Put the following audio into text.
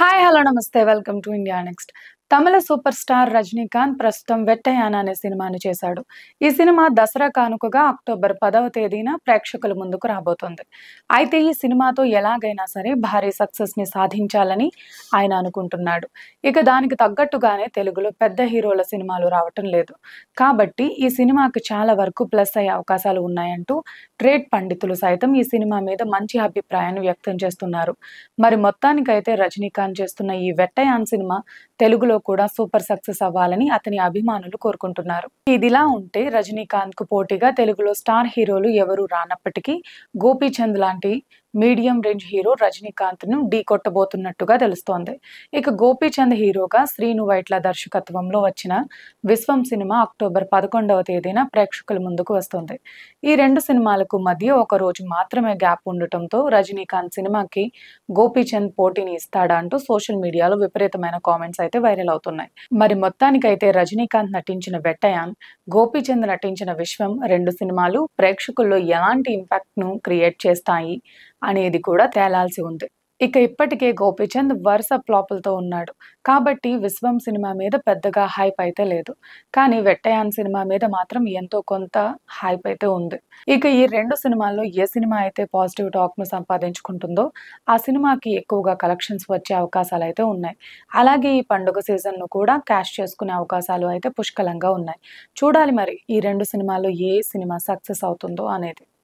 Hi hello నమస్తే welcome to India next. Tamil super star Rajinikanth ప్రస్తుతం వెట్టయాన్ అనే సినిమాని చేశాడు. ఈ సినిమా దసరా కానుకగా అక్టోబర్ 10వ తేదీన ప్రేక్షకుల ముందుకు రాబోతోంది. అయితే ఈ సినిమాతో ఎలాగైనా సరే భారీ సక్సెస్ ని సాధించాలని ఆయన అనుకుంటున్నాడు. ఇక దానికి తగ్గట్టుగానే తెలుగులో పెద్ద హీరోల సినిమాలు రావటం లేదు. కాబట్టి ఈ సినిమాకి చాలా వరకు ప్లస్ అయ్యే అవకాశాలు ఉన్నాయంటూ ట్రేడ్ పండితులు సైతం ఈ సినిమా మీద మంచి అభిప్రాయాన్ని వ్యక్తం చేస్తున్నారు. మరి మొత్తానికైతే రజనీకాంత్ చేస్తున్న ఈ వెట్టయాన్ సినిమా తెలుగులో కూడా సూపర్ సక్సెస్ అవ్వాలని అతని అభిమానులు కోరుకుంటున్నారు. ఇదిలా ఉంటే రజనీకాంత్ కు పోటీగా తెలుగులో స్టార్ హీరోలు ఎవరూ రానప్పటికీ గోపీచంద్ లాంటి మీడియం రేంజ్ హీరో రజనీకాంత్ ను ఢీ కొట్టబోతున్నట్టుగా తెలుస్తోంది. ఇక గోపీచంద్ హీరోగా శ్రీను వైట్ల దర్శకత్వంలో వచ్చిన విశ్వం సినిమా అక్టోబర్ 11వ తేదీన ప్రేక్షకుల ముందుకు వస్తుంది. ఈ రెండు సినిమాలకు మధ్య ఒక రోజు మాత్రమే గ్యాప్ ఉండటంతో రజనీకాంత్ సినిమాకి గోపీచంద్ పోటీని ఇస్తాడా అంటూ సోషల్ మీడియాలో విపరీతమైన కామెంట్స్ అయితే వైరల్ అవుతున్నాయి. మరి మొత్తానికైతే రజనీకాంత్ నటించిన వెట్టయాన్, గోపీచంద్ నటించిన విశ్వం రెండు సినిమాలు ప్రేక్షకుల్లో ఎలాంటి ఇంపాక్ట్ ను క్రియేట్ చేస్తాయి అనేది కూడా తేలాల్సి ఉంది. ఇక ఇప్పటికే గోపీచంద్ వరుస ఫ్లాపులతో ఉన్నాడు. కాబట్టి విశ్వం సినిమా మీద పెద్దగా హైప్ అయితే లేదు. కానీ వెట్టయాన్ సినిమా మీద మాత్రం ఎంతో కొంత హైప్ అయితే ఉంది. ఇక ఈ రెండు సినిమాల్లో ఏ సినిమా అయితే పాజిటివ్ టాక్ ను సంపాదించుకుంటుందో ఆ సినిమాకి ఎక్కువగా కలెక్షన్స్ వచ్చే అవకాశాలు అయితే ఉన్నాయి. అలాగే ఈ పండుగ సీజన్ ను కూడా క్యాష్ చేసుకునే అవకాశాలు అయితే పుష్కలంగా ఉన్నాయి. చూడాలి మరి ఈ రెండు సినిమాల్లో ఏ సినిమా సక్సెస్ అవుతుందో అనేది.